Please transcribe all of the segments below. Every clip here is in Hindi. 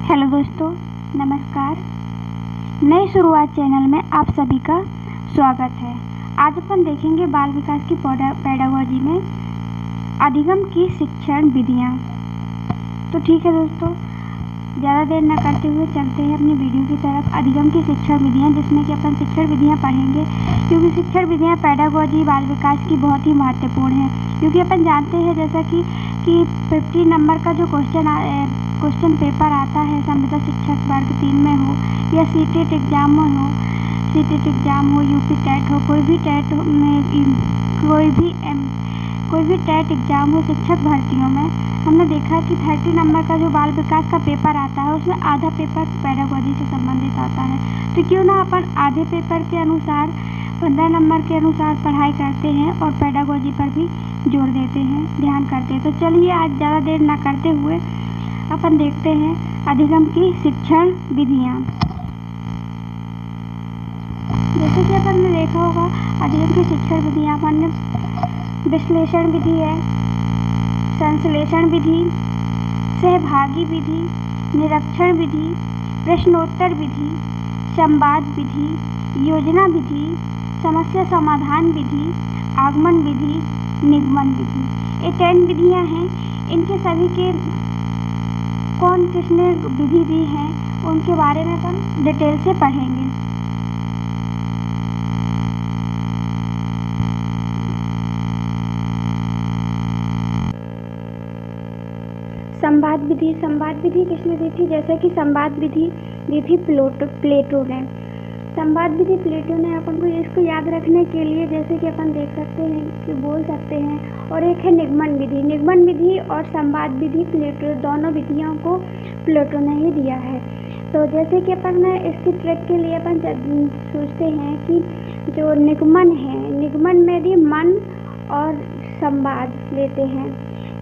हेलो दोस्तों, नमस्कार। नई शुरुआत चैनल में आप सभी का स्वागत है। आज अपन देखेंगे बाल विकास की पेडागोजी में अधिगम की शिक्षण विधियाँ। तो ठीक है दोस्तों, ज़्यादा देर न करते हुए चलते हैं अपनी वीडियो की तरफ। अधिगम की शिक्षण विधियाँ, जिसमें कि अपन शिक्षण विधियाँ पढ़ेंगे, क्योंकि शिक्षण विधियाँ पेडागोजी बाल विकास की बहुत ही महत्वपूर्ण है। क्योंकि अपन जानते हैं जैसा कि 50 नंबर का जो क्वेश्चन पेपर आता है, संविदा शिक्षक वर्ग 3 में हो या सीटेट एग्जाम में हो, सीटेट एग्जाम हो, यूपी टेट हो, कोई भी टेट में, कोई भी टेट एग्जाम हो शिक्षक भर्तियों में, हमने देखा कि 30 नंबर का जो बाल विकास का पेपर आता है उसमें आधा पेपर पेडागोजी से संबंधित आता है। तो क्यों ना अपन आधे पेपर के अनुसार 15 नंबर के अनुसार पढ़ाई करते हैं और पेडागोजी पर भी जोर देते हैं, ध्यान करते हैं। तो चलिए आज ज़्यादा देर ना करते हुए अपन देखते हैं अधिगम की शिक्षण विधियाँ। जैसे कि अपन ने देखा होगा अधिगम की शिक्षण विधियाँ, अपन विश्लेषण विधि है, संश्लेषण विधि, सहभागी विधि, निरीक्षण विधि, प्रश्नोत्तर विधि, संवाद विधि, योजना विधि, समस्या समाधान विधि, आगमन विधि, निगमन विधि। ये 10 विधियाँ हैं। इनके सभी के कौन किसने विधि दी है उनके बारे में अपन डिटेल से पढ़ेंगे। संवाद विधि, संवाद विधि किसने दी थी? जैसे कि संवाद विधि दी थी प्लेटो ने। संवाद विधि प्लेटो ने अपन को इसको याद रखने के लिए जैसे कि अपन देख सकते हैं कि बोल सकते हैं। और एक है निगमन विधि। निगमन विधि और संवाद विधि प्लेटो, दोनों विधियों को प्लेटो ने ही दिया है। तो जैसे कि अपन इसकी ट्रिक के लिए अपन सोचते हैं कि जो निगमन है, निगमन में भी मन और संवाद लेते हैं।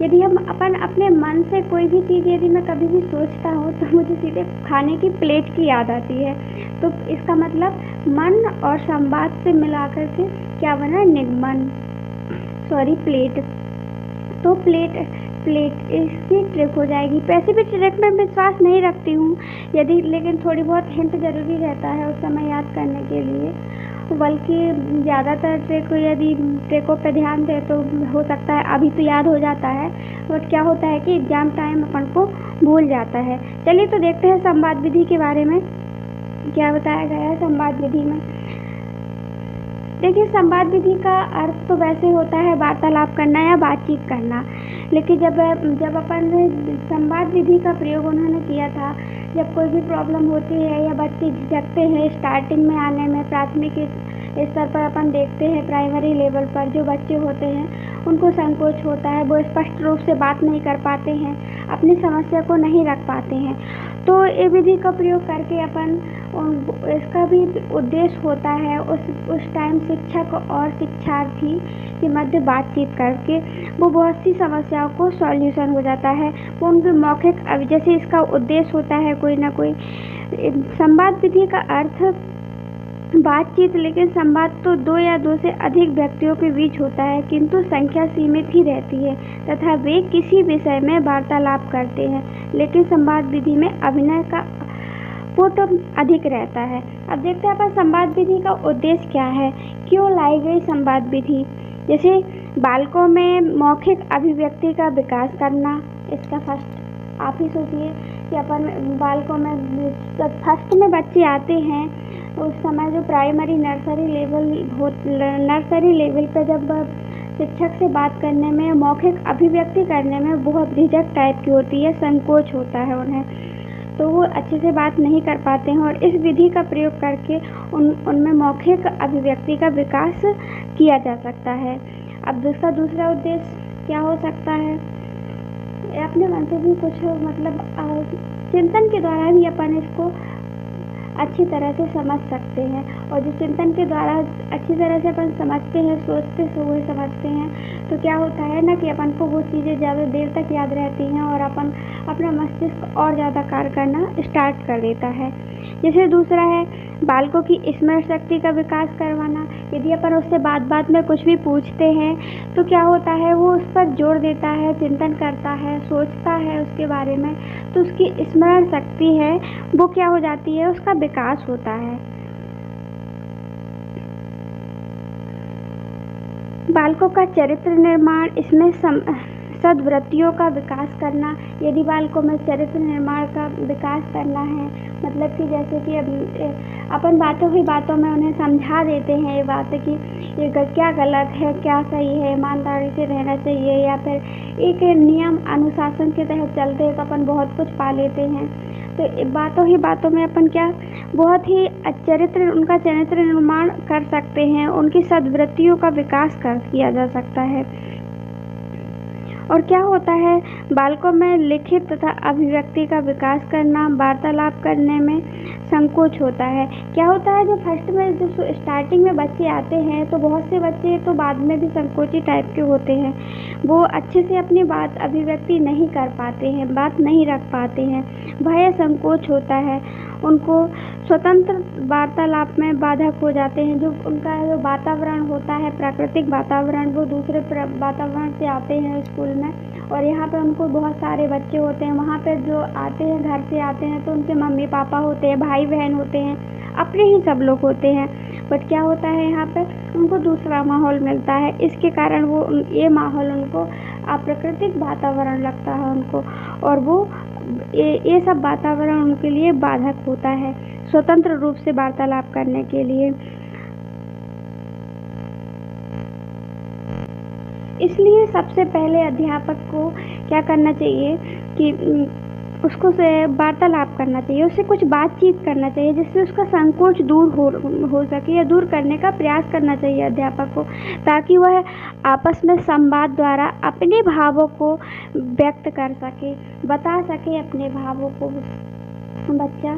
यदि हम अपन अपने मन से कोई भी चीज़ यदि मैं कभी भी सोचता हूँ तो मुझे सीधे खाने की प्लेट की याद आती है। तो इसका मतलब मन और संवाद से मिलाकर के क्या बना? निगमन, प्लेट। तो प्लेट इसकी ट्रिक हो जाएगी। वैसे भी ट्रिक में विश्वास नहीं रखती हूँ यदि, लेकिन थोड़ी बहुत हिंट जरूरी रहता है उस समय याद करने के लिए। बल्कि ज़्यादातर ट्रिकों पे ध्यान दे तो हो सकता है अभी तो याद हो जाता है, बट क्या होता है कि एग्जाम टाइम अपन को भूल जाता है। चलिए तो देखते हैं संवाद विधि के बारे में क्या बताया गया है संवाद विधि में। देखिए, संवाद विधि का अर्थ तो वैसे होता है वार्तालाप करना या बातचीत करना। लेकिन जब अपन संवाद विधि का प्रयोग उन्होंने किया था, जब कोई भी प्रॉब्लम होती है या बच्चे झिझकते हैं स्टार्टिंग में आने में, प्राथमिक स्तर पर अपन देखते हैं प्राइमरी लेवल पर जो बच्चे होते हैं उनको संकोच होता है, वो स्पष्ट रूप से बात नहीं कर पाते हैं, अपनी समस्या को नहीं रख पाते हैं। तो ये विधि का प्रयोग करके अपन इसका भी उद्देश्य होता है उस टाइम शिक्षक और शिक्षार्थी के मध्य बातचीत करके वो बहुत सी समस्याओं को सॉल्यूशन हो जाता है। वो उनके मौखिक जैसे इसका उद्देश्य होता है कोई ना कोई। संवाद विधि का अर्थ बातचीत, लेकिन संवाद तो 2 या 2 से अधिक व्यक्तियों के बीच होता है, किंतु संख्या सीमित ही रहती है तथा वे किसी विषय में वार्तालाप करते हैं। लेकिन संवाद विधि में अभिनय का तो अधिक रहता है। अब देखते हैं अपन संवाद विधि का उद्देश्य क्या है, क्यों लाई गई संवाद विधि। जैसे बालकों में मौखिक अभिव्यक्ति का विकास करना, इसका फर्स्ट आप ही सोचिए कि अपन बालकों में जब फर्स्ट में बच्चे आते हैं तो उस समय जो प्राइमरी नर्सरी लेवल पर जब शिक्षक से बात करने में, मौखिक अभिव्यक्ति करने में बहुत झिझक टाइप की होती है, संकोच होता है उन्हें, तो वो अच्छे से बात नहीं कर पाते हैं। और इस विधि का प्रयोग करके उनमें मौखिक अभिव्यक्ति का विकास किया जा सकता है। अब इसका दूसरा उद्देश्य क्या हो सकता है? अपने मन से भी कुछ चिंतन के द्वारा भी अपन इसको अच्छी तरह से समझ सकते हैं। और जो चिंतन के द्वारा अच्छी तरह से अपन समझते हैं, सोचते हुए समझते हैं, तो क्या होता है ना कि अपन को वो चीज़ें ज़्यादा देर तक याद रहती हैं और अपन अपना मस्तिष्क और ज़्यादा कार्य करना स्टार्ट कर देता है। जैसे दूसरा है बालकों की स्मरण शक्ति का विकास करवाना। यदि अपन उससे बात बात में कुछ भी पूछते हैं तो क्या होता है, वो उस पर जोर देता है, चिंतन करता है, सोचता है उसके बारे में, तो उसकी स्मरण शक्ति है वो क्या हो जाती है, उसका विकास होता है। बालकों का चरित्र निर्माण, इसमें सद्वृत्तियों का विकास करना। यदि बालकों में चरित्र निर्माण का विकास करना है, मतलब कि जैसे कि अपन बातों ही बातों में उन्हें समझा देते हैं ये बात कि ये क्या गलत है, क्या सही है, ईमानदारी से रहना चाहिए, या फिर एक नियम अनुशासन के तहत चलते हैं तो अपन बहुत कुछ पा लेते हैं। तो बातों ही बातों में अपन क्या बहुत ही उनका चरित्र निर्माण कर सकते हैं, उनकी सद्वृत्तियों का विकास किया जा सकता है। और क्या होता है, बालकों में लिखित तथा अभिव्यक्ति का विकास करना, वार्तालाप करने में संकोच होता है। क्या होता है, जो फर्स्ट में जो स्टार्टिंग में बच्चे आते हैं तो बहुत से बच्चे तो बाद में भी संकोची टाइप के होते हैं, वो अच्छे से अपनी बात अभिव्यक्ति नहीं कर पाते हैं, बात नहीं रख पाते हैं, भय संकोच होता है, उनको स्वतंत्र वार्तालाप में बाधक हो जाते हैं। जो उनका जो वातावरण होता है, प्राकृतिक वातावरण, वो दूसरे वातावरण से आते हैं स्कूल में, और यहाँ पे उनको बहुत सारे बच्चे होते हैं, वहाँ पे जो आते हैं घर से आते हैं तो उनके मम्मी पापा होते हैं, भाई बहन होते हैं, अपने ही सब लोग होते हैं। बट क्या होता है, यहाँ पे उनको दूसरा माहौल मिलता है, इसके कारण वो ये माहौल उनको अप्राकृतिक वातावरण लगता है उनको, और वो ये सब वातावरण उनके लिए बाधक होता है स्वतंत्र रूप से वार्तालाप करने के लिए। इसलिए सबसे पहले अध्यापक को क्या करना चाहिए कि उसको से वार्तालाप करना चाहिए, उससे कुछ बातचीत करना चाहिए जिससे उसका संकोच दूर हो सके, या दूर करने का प्रयास करना चाहिए अध्यापक को, ताकि वह आपस में संवाद द्वारा अपने भावों को व्यक्त कर सके, बता सके अपने भावों को बच्चा।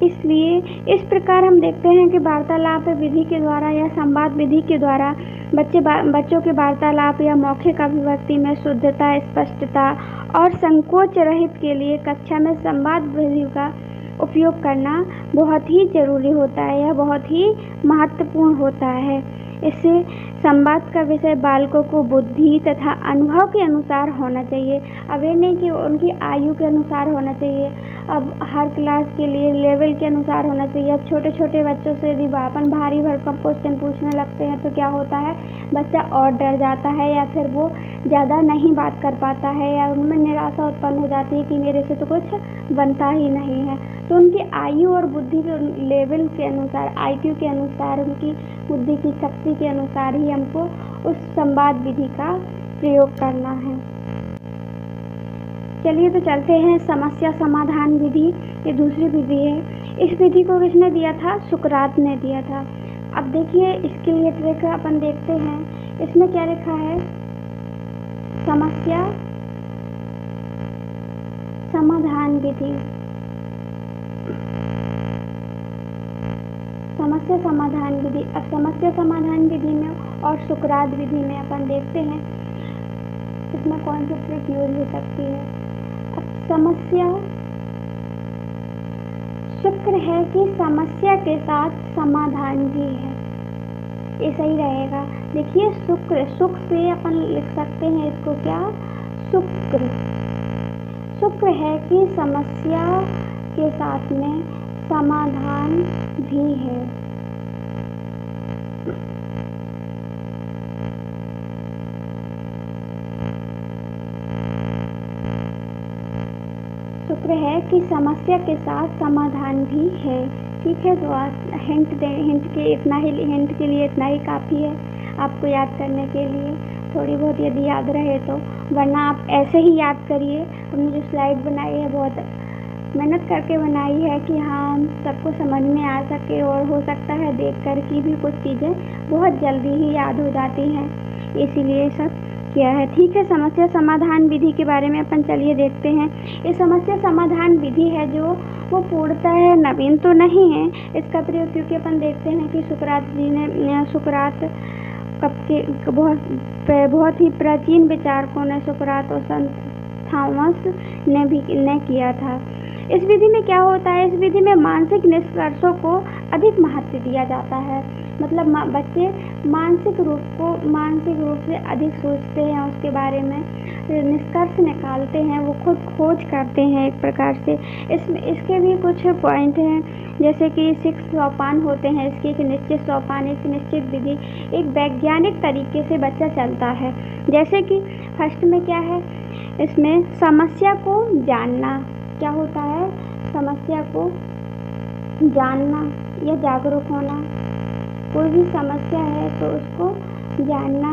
इसलिए इस प्रकार हम देखते हैं कि वार्तालाप विधि के द्वारा या संवाद विधि के द्वारा बच्चों के वार्तालाप या मौखिक अभिव्यक्ति में शुद्धता, स्पष्टता और संकोच रहित के लिए कक्षा में संवाद विधि का उपयोग करना बहुत ही जरूरी होता है, यह बहुत ही महत्वपूर्ण होता है। इससे संवाद का विषय बालकों को बुद्धि तथा अनुभव के अनुसार होना चाहिए, अब ये नहीं कि उनकी आयु के अनुसार होना चाहिए, अब हर क्लास के लिए लेवल के अनुसार होना चाहिए। अब छोटे छोटे बच्चों से यदि अपन भारी भरकम क्वेश्चन पूछने लगते हैं तो क्या होता है, बच्चा और डर जाता है, या फिर वो ज़्यादा नहीं बात कर पाता है, या उनमें निराशा उत्पन्न हो जाती है कि मेरे से तो कुछ बनता ही नहीं है। तो उनकी आयु और बुद्धि के लेवल के अनुसार, IQ के अनुसार, उनकी बुद्धि की शक्ति के अनुसार ही हमको उस संवाद विधि का प्रयोग करना है। चलिए तो चलते हैं समस्या समाधान विधि, ये दूसरी विधि है। इस विधि को किसने दिया था, सुकरात ने दिया था। अब देखिए इसके लिए ट्रिक अपन देखते हैं, इसमें क्या लिखा है, समस्या समाधान विधि, समस्या समाधान विधि। अब समस्या समाधान विधि में और सुकरात विधि में अपन देखते हैं इसमें कौन सी ट्रिक यूज हो सकती है। अब समस्या, शुक्र है कि समस्या के साथ समाधान भी है, ये सही रहेगा। देखिए शुक्र, सुख से अपन लिख सकते हैं इसको क्या, शुक्र, शुक्र है कि समस्या के साथ में समाधान भी है। शुक्र है कि समस्या के साथ समाधान भी है। ठीक है, तो हिंट के इतना ही, हिंट के लिए इतना ही काफ़ी है आपको याद करने के लिए, थोड़ी बहुत यदि याद रहे तो, वरना आप ऐसे ही याद करिए। हमने जो स्लाइड बनाई है बहुत मेहनत करके बनाई है कि हाँ सबको समझ में आ सके, और हो सकता है देख कर की भी कुछ चीज़ें बहुत जल्दी ही याद हो जाती हैं, इसीलिए सब किया है। ठीक है, समस्या समाधान विधि के बारे में अपन चलिए देखते हैं। ये समस्या समाधान विधि है जो वो पूर्णतः नवीन तो नहीं है इसका प्रयोग, क्योंकि अपन देखते हैं कि सुकरात जी ने, सुकरात कब के बहुत ही प्राचीन विचारकों ने, सुकरात और संत थॉमस ने किया था। इस विधि में क्या होता है, इस विधि में मानसिक निष्कर्षों को अधिक महत्व दिया जाता है। मतलब बच्चे मानसिक रूप से अधिक सोचते हैं, उसके बारे में निष्कर्ष निकालते हैं, वो खुद खोज करते हैं एक प्रकार से। इसके भी कुछ पॉइंट हैं, जैसे कि 6 सोपान होते हैं इसके, एक निश्चित सोपान, एक निश्चित विधि, एक वैज्ञानिक तरीके से बच्चा चलता है। जैसे कि फर्स्ट में क्या है, इसमें समस्या को जानना। क्या होता है, समस्या को जानना या जागरूक होना। कोई भी समस्या है तो उसको जानना।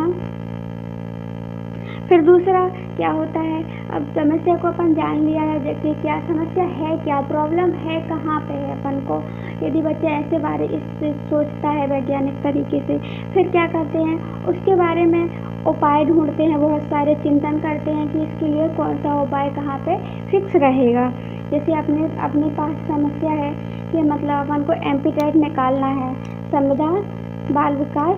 फिर दूसरा क्या होता है, अब समस्या को अपन जान लिया है, जैसे क्या समस्या है, क्या प्रॉब्लम है, कहाँ पे है अपन को। यदि बच्चा ऐसे बारे इससे सोचता है वैज्ञानिक तरीके से, फिर क्या करते हैं, उसके बारे में उपाय ढूंढते हैं, बहुत सारे चिंतन करते हैं कि इसके लिए कौन सा उपाय कहाँ पे फिक्स रहेगा। जैसे अपने पास समस्या है कि मतलब अपन को MP टेट निकालना है, संविदा बाल विकास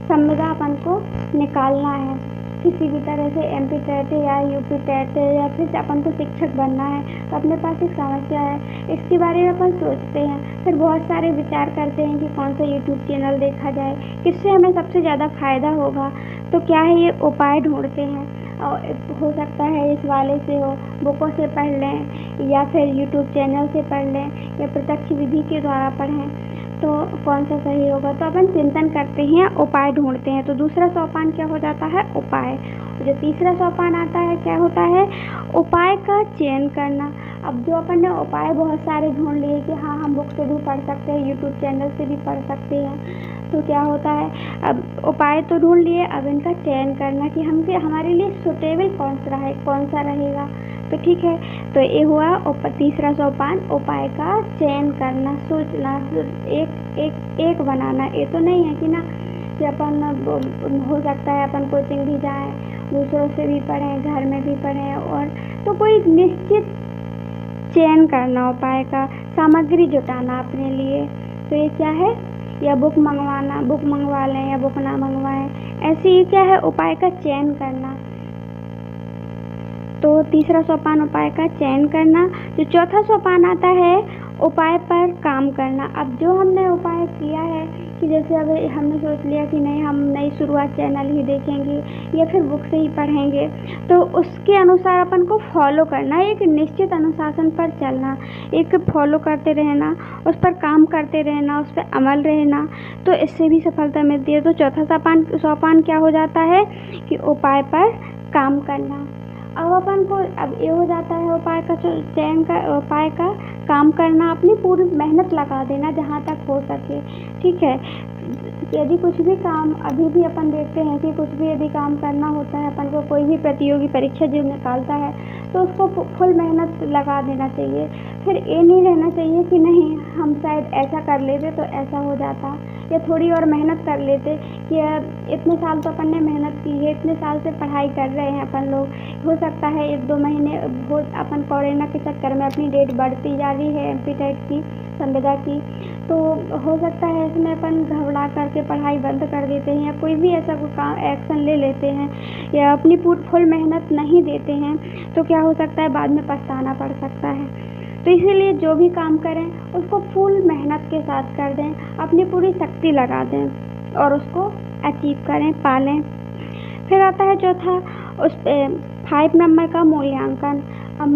संविदा अपन को निकालना है, किसी भी तरह से MP टेट या UP टेट या फिर अपन को शिक्षक बनना है, तो अपने पास एक समस्या है, इसके बारे में अपन सोचते हैं। फिर बहुत सारे विचार करते हैं कि कौन सा YouTube चैनल देखा जाए, किससे हमें सबसे ज़्यादा फ़ायदा होगा। तो क्या है, ये उपाय ढूंढते हैं। और हो सकता है इस वाले से हो, बुकों से पढ़ लें या फिर YouTube चैनल से पढ़ लें या प्रत्यक्ष विधि के द्वारा पढ़ें, तो कौन सा सही होगा। तो अपन चिंतन करते हैं, उपाय ढूंढते हैं। तो दूसरा सोपान क्या हो जाता है, उपाय। जो तीसरा सोपान आता है क्या होता है, उपाय का चयन करना। अब जो अपन ने उपाय बहुत सारे ढूंढ लिए कि हाँ हम बुक से भी पढ़ सकते हैं, YouTube चैनल से भी पढ़ सकते हैं, तो क्या होता है, अब उपाय तो ढूंढ लिए, अब इनका चयन करना कि हमारे लिए सुटेबल कौन सा रहेगा। तो ठीक है, तो ये हुआ तीसरा सोपान, उपाय का चयन करना, सोचना, एक बनाना। ये तो नहीं है कि ना कि अपन हो सकता है अपन कोचिंग भी जाएं, दूसरों से भी पढ़ें, घर में भी पढ़ें, और तो कोई निश्चित चयन करना उपाय का, सामग्री जुटाना अपने लिए। तो ये क्या है, या बुक मंगवा लें या बुक ना मंगवाएं, ऐसे ही क्या है, उपाय का चयन करना। तो तीसरा सोपान उपाय का चयन करना। जो चौथा सोपान आता है, उपाय पर काम करना। अब जो हमने उपाय किया है कि जैसे अब हमने सोच लिया कि नहीं हम नई शुरुआत चैनल ही देखेंगे या फिर बुक से ही पढ़ेंगे, तो उसके अनुसार अपन को फॉलो करना, एक निश्चित अनुशासन पर चलना, एक फॉलो करते रहना, उस पर काम करते रहना, उस पर अमल रहना, तो इससे भी सफलता मिलती है। तो चौथा सोपान क्या हो जाता है कि उपाय पर काम करना। अब ये हो जाता है उपाय का चयन का, उपाय का काम करना, अपनी पूरी मेहनत लगा देना जहाँ तक हो सके। ठीक है, यदि कुछ भी काम अभी भी अपन देखते हैं कि कुछ भी यदि काम करना होता है अपन को, कोई भी प्रतियोगी परीक्षा जो निकालता है, तो उसको फुल मेहनत लगा देना चाहिए। फिर ये नहीं रहना चाहिए कि नहीं हम शायद ऐसा कर लेते तो ऐसा हो जाता, या थोड़ी और मेहनत कर लेते कि इतने साल तो अपन ने मेहनत की है, इतने साल से पढ़ाई कर रहे हैं अपन लोग, हो सकता है 1-2 महीने अपन कोरोना के चक्कर में अपनी डेट बढ़ती जा रही है MP टेट की, संविदा की, तो हो सकता है इसमें अपन घबरा करके पढ़ाई बंद कर देते हैं, या कोई भी ऐसा कोई काम एक्शन ले लेते हैं, या अपनी फुल मेहनत नहीं देते हैं, तो क्या हो सकता है बाद में पछताना पड़ सकता है। तो इसीलिए जो भी काम करें उसको फुल मेहनत के साथ कर दें, अपनी पूरी शक्ति लगा दें और उसको अचीव करें, पालें। फिर आता है चौथा, उस 5 नंबर का मूल्यांकन। अब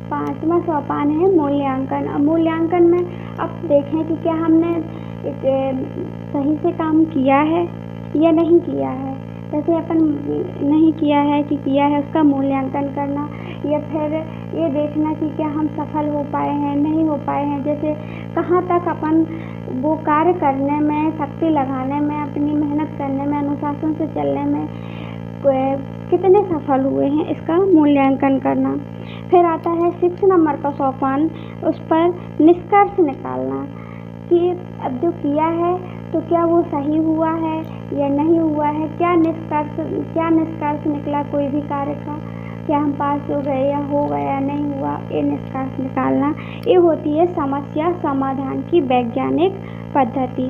5वां सोपान है मूल्यांकन। अब मूल्यांकन में अब देखें कि क्या हमने सही से काम किया है या नहीं किया है। जैसे अपन नहीं किया है कि किया है, उसका मूल्यांकन करना, या फिर ये देखना कि क्या हम सफल हो पाए हैं, नहीं हो पाए हैं। जैसे कहाँ तक अपन वो कार्य करने में, शक्ति लगाने में, अपनी मेहनत करने में, अनुशासन से चलने में कितने सफल हुए हैं, इसका मूल्यांकन करना। फिर आता है 6 नंबर का सोपान, उस पर निष्कर्ष निकालना कि अब जो किया है तो क्या वो सही हुआ है या नहीं हुआ है, क्या निष्कर्ष निकला कोई भी कार्य का, क्या हम पास हो गए या हो गया नहीं हुआ, ये निष्कर्ष निकालना। ये होती है समस्या समाधान की वैज्ञानिक पद्धति।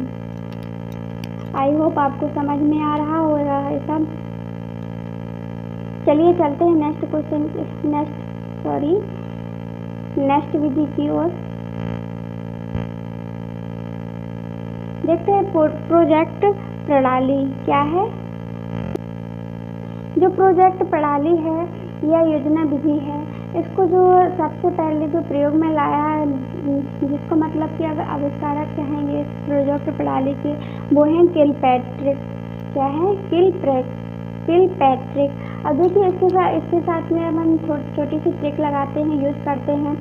आई होप आपको समझ में आ रहा होगा ये सब। चलिए चलते हैं नेक्स्ट नेक्स्ट विधि की ओर देखते हैं। प्रोजेक्ट प्रणाली क्या है? जो प्रोजेक्ट प्रणाली है या योजना विधि है, इसको जो सबसे पहले जो प्रयोग में लाया है, जिसको मतलब कि अगर आविष्कारक कहेंगे इस प्रोजेक्ट प्रणाली के, वो हैं किलपैट्रिक। क्या है? किलपैट्रिक। अब देखिए इसके साथ में अब हम छोटी सी ट्रिक लगाते हैं, यूज करते हैं।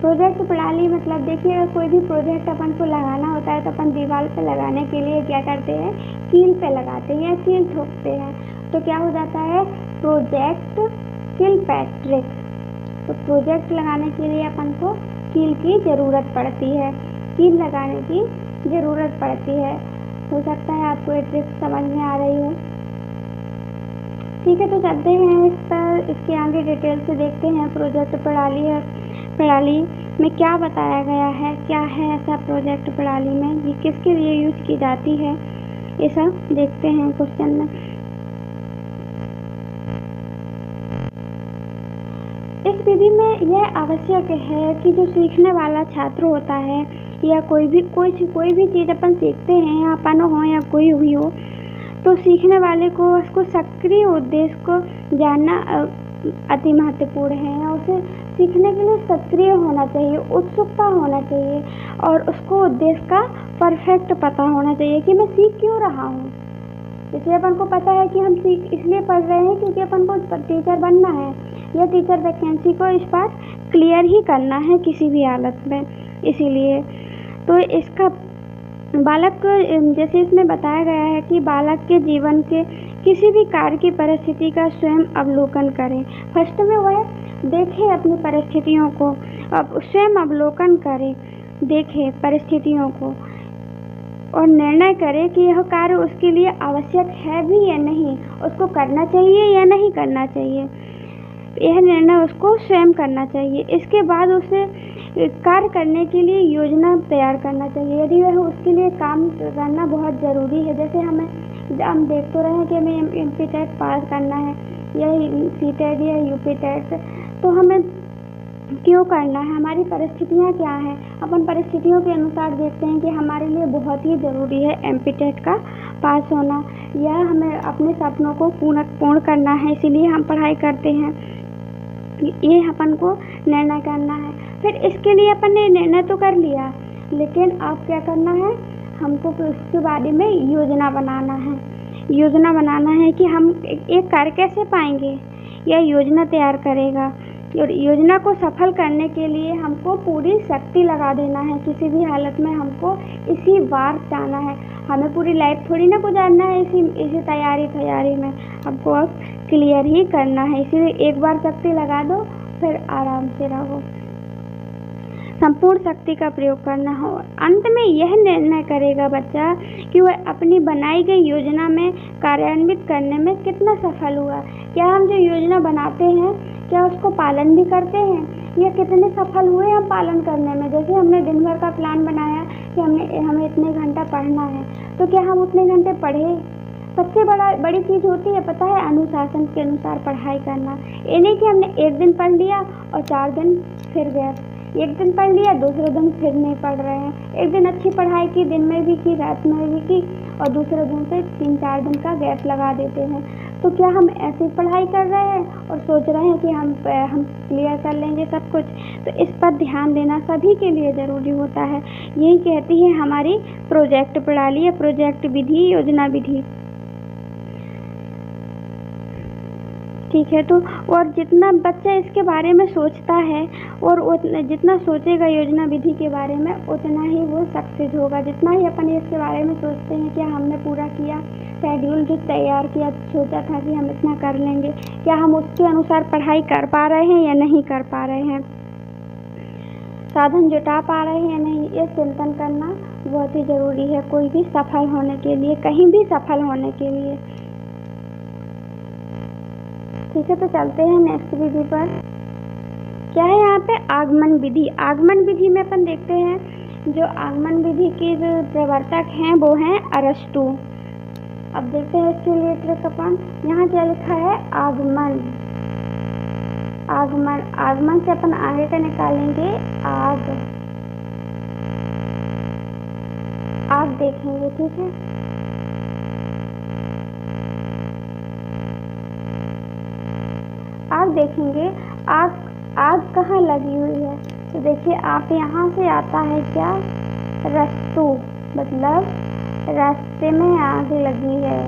प्रोजेक्ट प्रणाली मतलब देखिए कोई भी प्रोजेक्ट अपन को लगाना होता है तो अपन दीवार पे लगाने के लिए क्या करते हैं? कील पे लगाते हैं या कील ठोकते हैं। तो क्या हो जाता है? Project Kilpatrick. तो प्रोजेक्ट लगाने के लिए अपन को कील की ज़रूरत पड़ती है, कील लगाने की ज़रूरत पड़ती है। हो सकता है आपको ये ट्रिक समझ में आ रही हो। ठीक है, तो चलते हैं इस पर, इसके आगे डिटेल से देखते हैं। प्रोजेक्ट प्रणाली में क्या बताया गया है, क्या है ऐसा प्रोजेक्ट प्रणाली में, ये किसके लिए यूज की जाती है, ये सब देखते हैं क्वेश्चन में। इस विधि में यह आवश्यक है कि जो सीखने वाला छात्र होता है या कोई भी चीज़ अपन सीखते हैं, अपन हो या कोई भी हो, तो सीखने वाले को उसको सक्रिय उद्देश्य को जानना अति महत्वपूर्ण है। उसे सीखने के लिए सक्रिय होना चाहिए, उत्सुकता होना चाहिए और उसको उद्देश्य का परफेक्ट पता होना चाहिए कि मैं सीख क्यों रहा हूँ। इसलिए अपन को पता है कि हम सीख इसलिए पढ़ रहे हैं क्योंकि अपन को टीचर बनना है या टीचर वैकेंसी को इस बार क्लियर ही करना है किसी भी हालत में। इसीलिए तो इसका बालक जैसे इसमें बताया गया है कि बालक के जीवन के किसी भी कार्य की परिस्थिति का स्वयं अवलोकन करें। फर्स्ट में वह देखे अपनी परिस्थितियों को, अब स्वयं अवलोकन करे, देखे परिस्थितियों को और निर्णय करे कि यह कार्य उसके लिए आवश्यक है भी या नहीं, उसको करना चाहिए या नहीं करना चाहिए। यह निर्णय उसको स्वयं करना चाहिए। इसके बाद उसे कार्य करने के लिए योजना तैयार करना चाहिए। यदि वह उसके लिए काम करना बहुत ज़रूरी है, जैसे हम देख तो रहे हैं कि हमें एमपीटेट पास करना है या सीटेट या यूपीटेट, तो हमें क्यों करना है, हमारी परिस्थितियाँ क्या हैं। अपन परिस्थितियों के अनुसार देखते हैं कि हमारे लिए बहुत ही ज़रूरी है एमपीटेट का पास होना या हमें अपने सपनों को पूर्ण करना है, इसीलिए हम पढ़ाई करते हैं। ये अपन को निर्णय करना है। फिर इसके लिए अपन ने निर्णय तो कर लिया, लेकिन अब क्या करना है, हमको उसके बारे में योजना बनाना है। योजना बनाना है कि हम एक कार्य कैसे पाएंगे, यह योजना तैयार करेगा। और योजना को सफल करने के लिए हमको पूरी शक्ति लगा देना है। किसी भी हालत में हमको इसी बार जाना है, हमें पूरी लाइफ थोड़ी ना गुजारना है इसी तैयारी में, हमको अब क्लियर ही करना है। इसीलिए एक बार शक्ति लगा दो, फिर आराम से रहो, संपूर्ण शक्ति का प्रयोग करना हो। अंत में यह निर्णय करेगा बच्चा कि वह अपनी बनाई गई योजना में कार्यान्वित करने में कितना सफल हुआ। क्या हम जो योजना बनाते हैं क्या उसको पालन भी करते हैं या कितने सफल हुए हम पालन करने में। जैसे हमने दिन भर का प्लान बनाया कि हमें इतने घंटा पढ़ना है, तो क्या हम उतने घंटे पढ़े। सबसे बड़ी चीज़ होती है पता है, अनुशासन के अनुसार पढ़ाई करना। ये नहीं कि हमने एक दिन पढ़ लिया और 4 दिन फिर गया, एक दिन पढ़ लिया दूसरे दिन फिर नहीं पढ़ रहे हैं। एक दिन अच्छी पढ़ाई की, दिन में भी की रात में भी की, और दूसरे दिन से 3-4 दिन का गैप लगा देते हैं। तो क्या हम ऐसी पढ़ाई कर रहे हैं और सोच रहे हैं कि हम क्लियर कर लेंगे सब कुछ। तो इस पर ध्यान देना सभी के लिए ज़रूरी होता है। यही कहती है हमारी प्रोजेक्ट प्रणाली या प्रोजेक्ट विधि, योजना विधि। ठीक है, तो और जितना बच्चा इसके बारे में सोचता है और जितना सोचेगा योजना विधि के बारे में, उतना ही वो सक्सेस होगा। जितना ही अपन इसके बारे में सोचते हैं कि हमने पूरा किया, शेड्यूल जो तैयार किया, सोचा था कि हम इतना कर लेंगे, क्या हम उसके अनुसार पढ़ाई कर पा रहे हैं या नहीं कर पा रहे हैं, साधन जुटा पा रहे हैं या नहीं, ये चिंतन करना बहुत ही ज़रूरी है कोई भी सफल होने के लिए, कहीं भी सफल होने के लिए। ठीक है, तो चलते हैं नेक्स्ट विधि पर। क्या है यहाँ पे, आगमन विधि। आगमन विधि में अपन देखते हैं जो आगमन विधि के जो प्रवर्तक हैं वो हैं अरस्तु। अब देखते हैं इसके लिए ट्रिक अपन, यहाँ क्या लिखा है, आगमन। आगमन, आगमन से अपन आगे का निकालेंगे आग, आग देखेंगे। ठीक है, आग देखेंगे। आग, आग कहाँ लगी हुई है? तो देखिए आप यहाँ से आता है क्या, रस्तु, मतलब रास्ते में आग लगी है।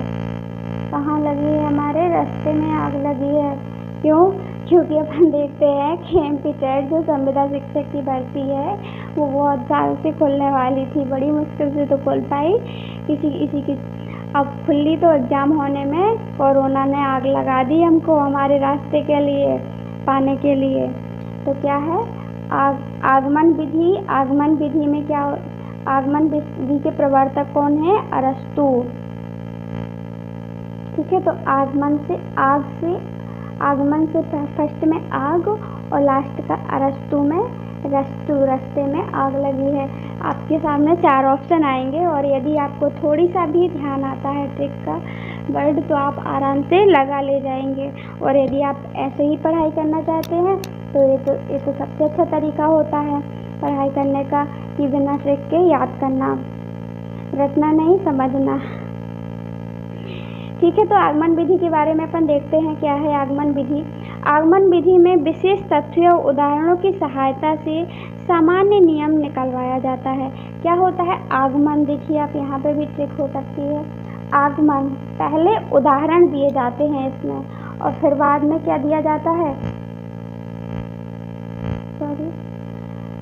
कहाँ लगी है? हमारे रास्ते में आग लगी है। क्यों? क्योंकि अपन देखते हैं कि एमपी-टेट जो संविदा शिक्षक की भर्ती है वो बहुत साल से खुलने वाली थी, बड़ी मुश्किल से तो खुल पाई इसी की। अब खुली तो एग्जाम होने में कोरोना ने आग लगा दी हमको, हमारे रास्ते के लिए पाने के लिए। तो क्या है, आगमन विधि। आगमन विधि में क्या, आगमन विधि के प्रवर्तक कौन है? अरस्तु। ठीक है, तो आगमन से आगमन से फर्स्ट में आग और लास्ट का अरस्तु में रस्तु, रास्ते में आग लगी है। आपके सामने 4 ऑप्शन आएंगे और यदि आपको थोड़ी सा भी ध्यान आता है ट्रिक का वर्ड तो आप आराम से लगा ले जाएंगे। और यदि आप ऐसे ही पढ़ाई करना चाहते हैं तो ये तो सबसे अच्छा तरीका होता है पढ़ाई करने का, कि बिना ट्रिक के याद करना, रटना नहीं, समझना। ठीक है, तो आगमन विधि के बारे में अपन देखते हैं क्या है आगमन विधि। आगमन विधि में विशेष तथ्यों उदाहरणों की सहायता से सामान्य नियम निकलवाया जाता है। क्या होता है आगमन? देखिए आप यहाँ पे भी ट्रिक हो सकती है। आगमन, पहले उदाहरण दिए जाते हैं इसमें और फिर बाद में क्या दिया जाता है, सॉरी,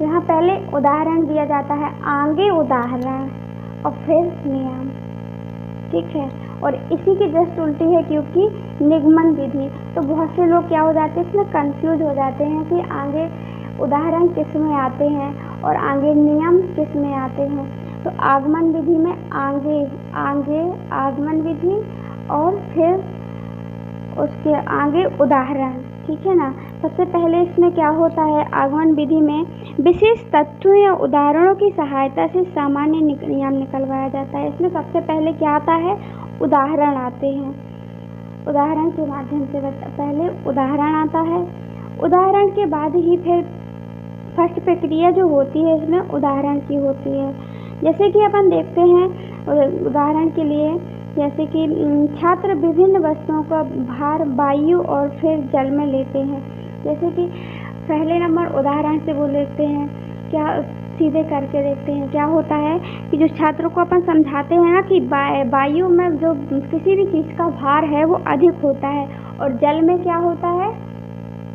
यहाँ पहले उदाहरण दिया जाता है, आगे उदाहरण और फिर नियम। ठीक है, और इसी की जस्ट उल्टी है क्योंकि निगमन विधि। तो बहुत से लोग क्या हो जाते हैं इसमें कंफ्यूज हो जाते हैं कि आगे उदाहरण किस में आते हैं और आगे नियम किस में आते हैं। तो आगमन विधि में आगे आगमन विधि और फिर उसके आगे उदाहरण। ठीक है ना। सबसे पहले इसमें क्या होता है, आगमन विधि में विशेष तथ्यों या उदाहरणों की सहायता से सामान्य नियम निकलवाया जाता है। इसमें सबसे पहले क्या आता है, उदाहरण आते हैं। उदाहरण के माध्यम से पहले उदाहरण आता है, उदाहरण के बाद ही फिर फर्स्ट प्रक्रिया जो होती है इसमें उदाहरण की होती है। जैसे कि अपन देखते हैं उदाहरण के लिए, जैसे कि छात्र विभिन्न वस्तुओं का भार वायु और फिर जल में लेते हैं। जैसे कि पहले नंबर उदाहरण से वो लेते हैं, क्या सीधे करके देखते हैं। क्या होता है कि जो छात्रों को अपन समझाते हैं ना कि वायु में जो किसी भी चीज़ का भार है वो अधिक होता है और जल में क्या होता है,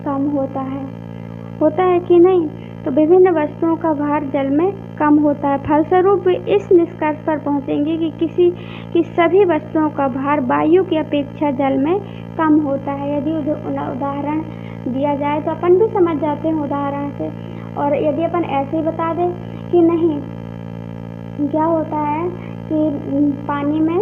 कम होता है कि नहीं। तो विभिन्न वस्तुओं का भार जल में कम होता है। फलस्वरूप इस निष्कर्ष पर पहुंचेंगे कि सभी वस्तुओं का भार वायु की अपेक्षा जल में कम होता है। यदि उदाहरण दिया जाए तो अपन भी समझ जाते हैं उदाहरण से। और यदि अपन ऐसे ही बता दें कि नहीं, क्या होता है कि पानी में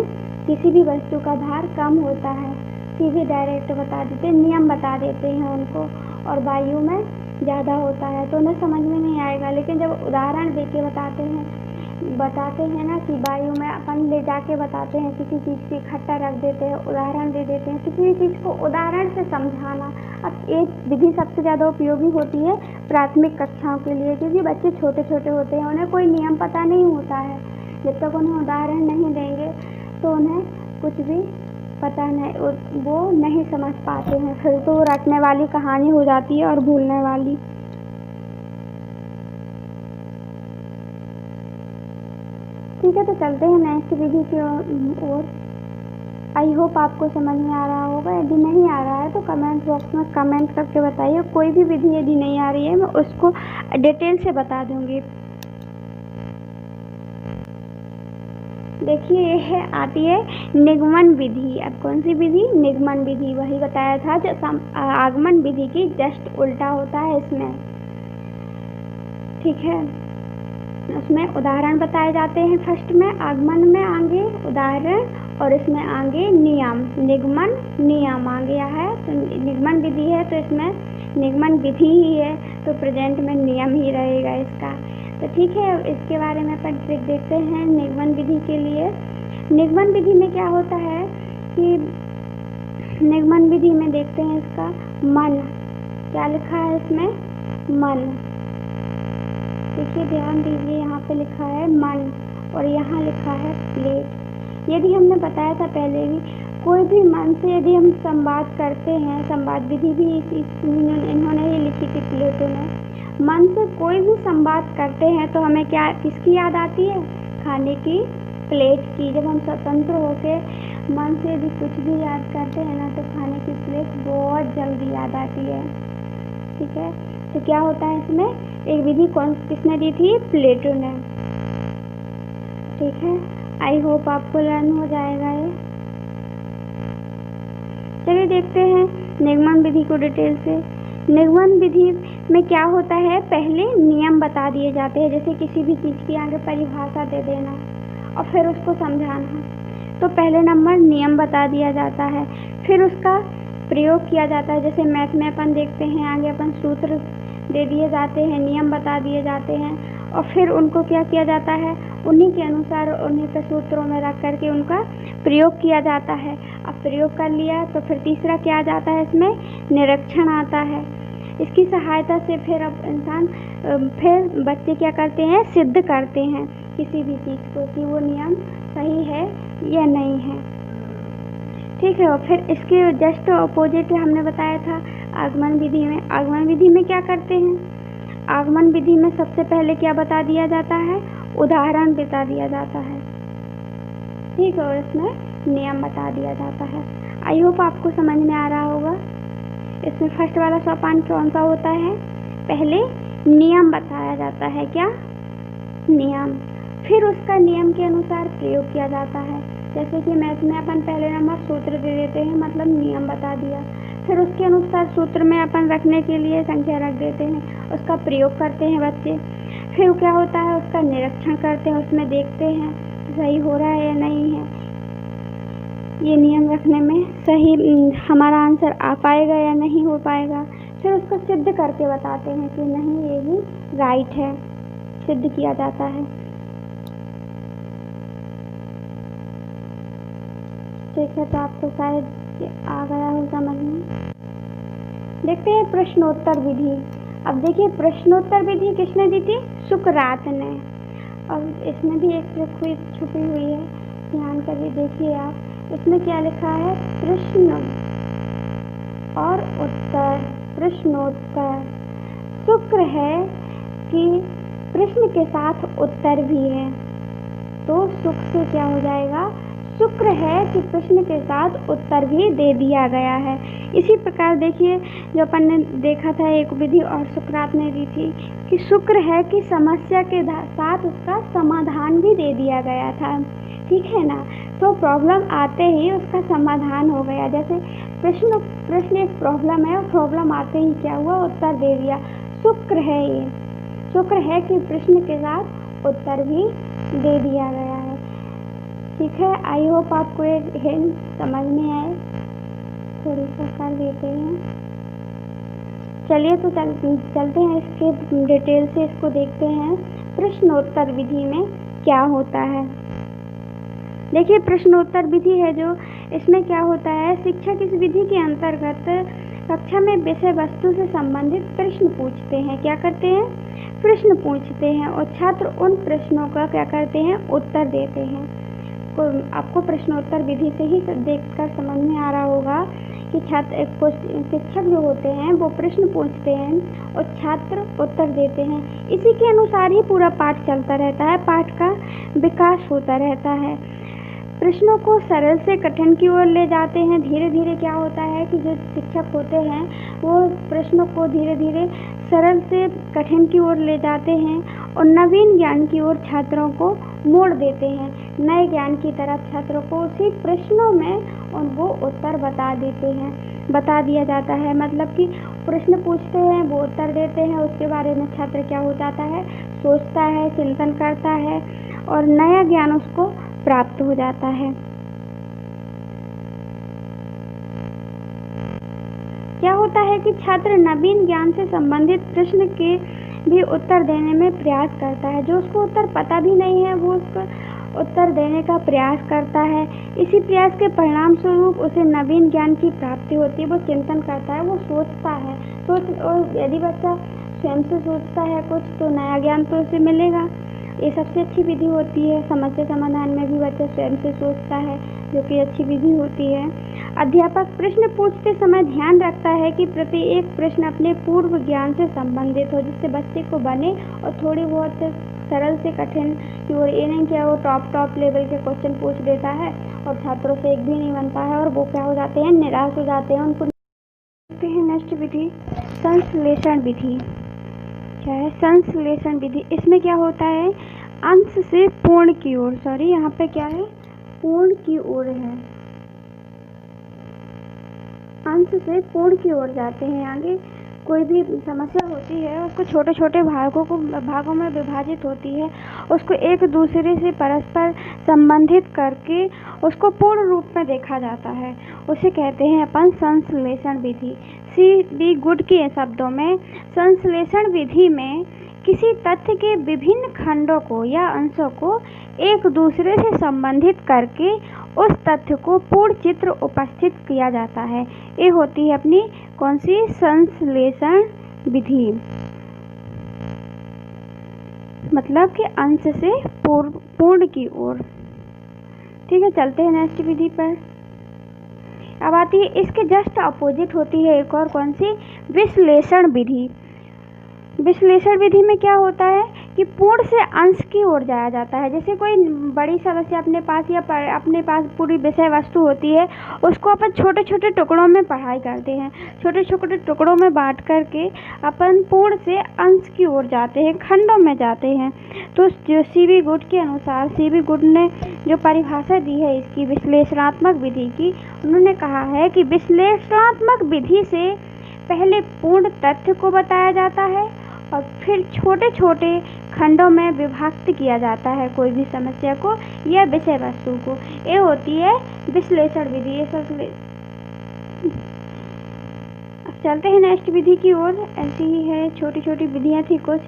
किसी भी वस्तु का भार कम होता है, सीधे डायरेक्ट बता देते, नियम बता देते हैं उनको, और वायु में ज़्यादा होता है तो उन्हें समझ में नहीं आएगा। लेकिन जब उदाहरण दे के बताते हैं ना कि वायु में अपन ले जाके बताते हैं, किसी चीज़ की इकट्ठा रख देते हैं, उदाहरण दे देते हैं, किसी भी चीज़ को उदाहरण से समझाना। अब एक विधि सबसे ज़्यादा उपयोगी होती है प्राथमिक कक्षाओं के लिए, क्योंकि बच्चे छोटे छोटे होते हैं, उन्हें कोई नियम पता नहीं होता है। जब तक उन्हें उदाहरण नहीं देंगे तो उन्हें कुछ भी पता नहीं, वो नहीं समझ पाते हैं, फिर तो रटने वाली कहानी हो जाती है और भूलने वाली। ठीक है, तो चलते हैं नेक्स्ट विधि की ओर। आई होप आपको समझ में आ रहा होगा। यदि नहीं आ रहा है तो कमेंट बॉक्स में कमेंट करके बताइए। कोई भी विधि यदि नहीं आ रही है मैं उसको डिटेल से बता दूंगी। देखिए ये है, आती है निगमन विधि। अब कौन सी विधि, निगमन विधि। वही बताया था जो आगमन विधि की जस्ट उल्टा होता है इसमें। ठीक है, उसमें उदाहरण बताए जाते हैं फर्स्ट में, आगमन में आगे उदाहरण और इसमें आगे नियम, निगमन नियम आ गया है। तो निगमन विधि है तो इसमें निगमन विधि ही है तो प्रेजेंट में नियम ही रहेगा इसका। तो ठीक है, इसके बारे में अपन ट्रिक देखते हैं निगमन विधि के लिए। निगमन विधि में क्या होता है कि निगमन विधि में देखते हैं इसका मन, क्या लिखा है इसमें? मन। देखिए ध्यान दीजिए, यहाँ पे लिखा है मन और यहाँ लिखा है प्लेट। यदि हमने बताया था पहले भी, कोई भी मन से यदि हम संवाद करते हैं, संवाद विधि भी इन्होंने ही लिखी थी प्लेटो ने। मन से कोई भी संवाद करते हैं तो हमें क्या, किसकी याद आती है? खाने की प्लेट की। जब हम स्वतंत्र होके मन से यदि कुछ भी याद करते हैं ना, तो खाने की प्लेट बहुत जल्दी याद आती है। ठीक है, तो क्या होता है इसमें? एक विधि किसने दी थी? प्लेटो ने। ठीक है, आई होप आपको लर्न हो जाएगा ये। चलिए देखते हैं निगमन विधि को डिटेल से। निगमन विधि में क्या होता है? पहले नियम बता दिए जाते हैं, जैसे किसी भी चीज़ की आगे परिभाषा दे देना और फिर उसको समझाना। तो पहले नंबर नियम बता दिया जाता है, फिर उसका प्रयोग किया जाता है। जैसे मैथ में अपन देखते हैं, आगे अपन सूत्र दे दिए जाते हैं, नियम बता दिए जाते हैं और फिर उनको क्या किया जाता है? उन्हीं के अनुसार उन्हीं के सूत्रों में रख करके उनका प्रयोग किया जाता है। अब प्रयोग कर लिया तो फिर तीसरा क्या आ जाता है इसमें? निरीक्षण आता है। इसकी सहायता से फिर अब इंसान फिर बच्चे क्या करते हैं? सिद्ध करते हैं किसी भी चीज़ को कि वो नियम सही है या नहीं है। ठीक है, और फिर इसके जस्ट अपोजिट हमने बताया था आगमन विधि में। आगमन विधि में क्या करते हैं? आगमन विधि में सबसे पहले क्या बता दिया जाता है? उदाहरण बता दिया जाता है। ठीक है, और इसमें नियम बता दिया जाता है। आई होप आपको समझ में आ रहा होगा। इसमें फर्स्ट वाला सोपान कौन सा होता है? पहले नियम बताया जाता है। क्या? नियम। फिर उसका नियम के अनुसार प्रयोग किया जाता है। जैसे कि मैथ में अपन पहले नंबर सूत्र दे देते हैं, मतलब नियम बता दिया। फिर उसके अनुसार सूत्र में अपन रखने के लिए संख्या रख देते हैं, उसका प्रयोग करते हैं बच्चे। फिर क्या होता है? उसका निरीक्षण करते हैं, उसमें देखते हैं सही हो रहा है या नहीं है, ये नियम रखने में सही हमारा आंसर आ पाएगा या नहीं हो पाएगा। फिर उसको सिद्ध करके बताते हैं कि नहीं ये भी राइट है, सिद्ध किया जाता है। ठीक है, तो आपको शायद आ गया हो समझ में। देखते हैं प्रश्नोत्तर विधि। अब देखिए प्रश्नोत्तर विधि किसने दी थी? सुकरात ने। और इसमें भी एक ट्रिक छुपी हुई है, ध्यान करके देखिए आप। इसमें क्या लिखा है? प्रश्न और उत्तर, प्रश्नोत्तर। शुक्र है कि प्रश्न के साथ उत्तर भी है, तो सुख से क्या हो जाएगा? शुक्र है कि प्रश्न के साथ उत्तर भी दे दिया गया है। इसी प्रकार देखिए जो अपन ने देखा था एक विधि और सुकरात ने दी थी कि शुक्र है कि समस्या के साथ उसका समाधान भी दे दिया गया था। ठीक है ना, तो प्रॉब्लम आते ही उसका समाधान हो गया। जैसे प्रश्न एक प्रॉब्लम है और प्रॉब्लम आते ही क्या हुआ? उत्तर दे दिया। शुक्र है, ये शुक्र है कि प्रश्न के साथ उत्तर भी दे दिया गया है। ठीक है, आई होप आपको एक हिंट समझ में आए। थोड़ी सा कर देते हैं। चलिए तो चलते हैं इसके डिटेल से इसको देखते हैं। प्रश्नोत्तर विधि में क्या होता है? देखिए प्रश्नोत्तर विधि है जो, इसमें क्या होता है? शिक्षक इस विधि के अंतर्गत कक्षा में विषय वस्तु से संबंधित प्रश्न पूछते हैं। क्या करते हैं? प्रश्न पूछते हैं और छात्र उन प्रश्नों का क्या करते हैं? उत्तर देते हैं। आपको प्रश्नोत्तर विधि से ही देखकर समझ में आ रहा होगा कि शिक्षक जो होते हैं वो प्रश्न पूछते हैं और छात्र उत्तर देते हैं। इसी के अनुसार ही पूरा पाठ चलता रहता है, पाठ का विकास होता रहता है। प्रश्नों को सरल से कठिन की ओर ले जाते हैं। धीरे धीरे क्या होता है कि जो शिक्षक होते हैं वो प्रश्नों को धीरे धीरे सरल से कठिन की ओर ले जाते हैं और नवीन ज्ञान की ओर छात्रों को मोड़ देते हैं। नए ज्ञान की तरफ छात्रों को उसी प्रश्नों में उनको उत्तर बता दिया जाता है। मतलब कि प्रश्न पूछते हैं, वो उत्तर देते हैं, उसके बारे में छात्र क्या हो जाता है? सोचता है, चिंतन करता है और नया ज्ञान उसको प्राप्त हो जाता है। क्या होता है कि छात्र नवीन ज्ञान से संबंधित प्रश्न के भी उत्तर देने में प्रयास करता है। जो उसको उत्तर पता भी नहीं है वो उसको उत्तर देने का प्रयास करता है। इसी प्रयास के परिणाम स्वरूप उसे नवीन ज्ञान की प्राप्ति होती है। वो चिंतन करता है, वो सोचता है, तो यदि बच्चा स्वयं से सोचता है कुछ तो नया ज्ञान तो उसे मिलेगा। ये सबसे अच्छी विधि होती है। समस्या समाधान में भी बच्चा स्वयं से सोचता है, जो कि अच्छी विधि होती है। अध्यापक प्रश्न पूछते समय ध्यान रखता है कि प्रत्येक प्रश्न अपने पूर्व ज्ञान से संबंधित हो, जिससे बच्चे को बने और थोड़ी बहुत सरल से कठिन की ओर। ये नहीं क्या वो टॉप लेवल के क्वेश्चन पूछ देता है और छात्रों से एक भी नहीं बनता है और वो क्या हो जाते हैं, निराश हो जाते हैं। उनको देखते हैं नेक्स्ट विधि, संश्लेषण विधि। क्या है संश्लेषण विधि? इसमें क्या होता है, अंश से पूर्ण की ओर, सॉरी यहाँ पे क्या है, पूर्ण की ओर है, अंश से पूर्ण की ओर जाते हैं। आगे कोई भी समस्या होती है उसको छोटे छोटे भागों में विभाजित होती है, उसको एक दूसरे से परस्पर संबंधित करके उसको पूर्ण रूप में देखा जाता है, उसे कहते हैं अपन संश्लेषण विधि। C.D. गुड के शब्दों में संश्लेषण विधि में किसी तथ्य के विभिन्न खंडों को या अंशों को एक दूसरे से संबंधित करके उस तथ्य को पूर्ण चित्र उपस्थित किया जाता है। ये होती है अपनी कौन सी, संश्लेषण विधि। मतलब कि अंश से पूर्ण की ओर। ठीक है, चलते हैं नेक्स्ट विधि पर। अब आती है इसके जस्ट अपोजिट होती है एक और कौन सी, विश्लेषण विधि। विश्लेषण विधि में क्या होता है कि पूर्ण से अंश की ओर जाया जाता है। जैसे कोई बड़ी समस्या अपने पास या अपने पास पूरी विषय वस्तु होती है, उसको अपन छोटे छोटे टुकड़ों में पढ़ाई करते हैं, छोटे छोटे टुकड़ों में बांट करके अपन पूर्ण से अंश की ओर जाते हैं, खंडों में जाते हैं। तो जो C.B. गुड के अनुसार, C.B. गुड ने जो परिभाषा दी है इसकी विश्लेषणात्मक विधि की, उन्होंने कहा है कि विश्लेषणात्मक विधि से पहले पूर्ण तथ्य को बताया जाता है और फिर छोटे छोटे खंडों में विभक्त किया जाता है कोई भी समस्या को या विषय वस्तु को। ये होती है विश्लेषण विधि। ये सब अब चलते हैं नेक्स्ट विधि की ओर। ऐसी ही है, छोटी छोटी विधियां थी कुछ।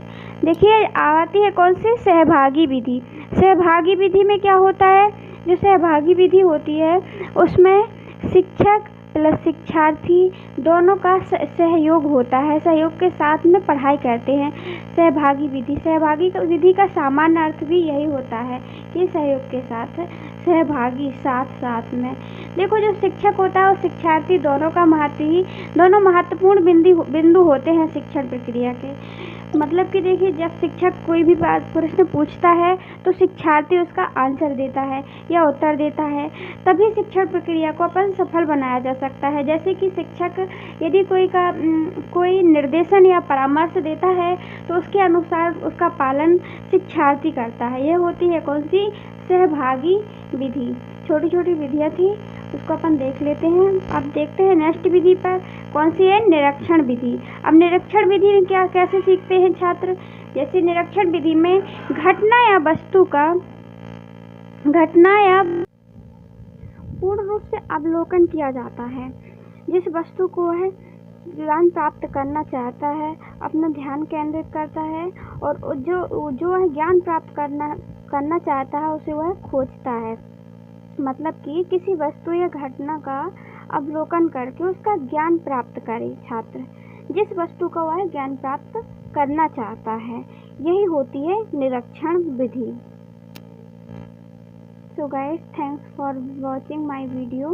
देखिए आती है कौन सी, सहभागी विधि। सहभागी विधि में क्या होता है, जो सहभागी विधि होती है उसमें शिक्षक प्लस शिक्षार्थी दोनों का सहयोग होता है, सहयोग के साथ में पढ़ाई करते हैं। सहभागी विधि, सहभागी विधि का सामान्य अर्थ भी यही होता है कि सहयोग के साथ, सहभागी साथ में। देखो जो शिक्षक होता है और शिक्षार्थी दोनों महत्वपूर्ण बिंदु होते हैं शिक्षण प्रक्रिया के। मतलब कि देखिए जब शिक्षक कोई भी प्रश्न पूछता है तो शिक्षार्थी उसका आंसर देता है या उत्तर देता है, तभी शिक्षण प्रक्रिया को अपन सफल बनाया जा सकता है। जैसे कि शिक्षक यदि कोई निर्देशन या परामर्श देता है तो उसके अनुसार उसका पालन शिक्षार्थी करता है। यह होती है कौन सी, सहभागी विधि। छोटी छोटी विधियाँ थी, उसको अपन देख लेते हैं। अब देखते हैं नेक्स्ट विधि पर, कौन सी है, निरीक्षण विधि। अब निरीक्षण विधि में क्या कैसे सीखते हैं छात्र, जैसे निरीक्षण विधि में घटना या पूर्ण रूप से अवलोकन किया जाता है। जिस वस्तु को वह ज्ञान प्राप्त करना चाहता है अपना ध्यान केंद्रित करता है और जो वह ज्ञान प्राप्त करना चाहता है उसे वह खोजता है। मतलब कि किसी वस्तु या घटना का अवलोकन करके उसका ज्ञान प्राप्त करे छात्र, जिस वस्तु का वह ज्ञान प्राप्त करना चाहता है, यही होती है निरीक्षण विधि। So guys, thanks for watching my video.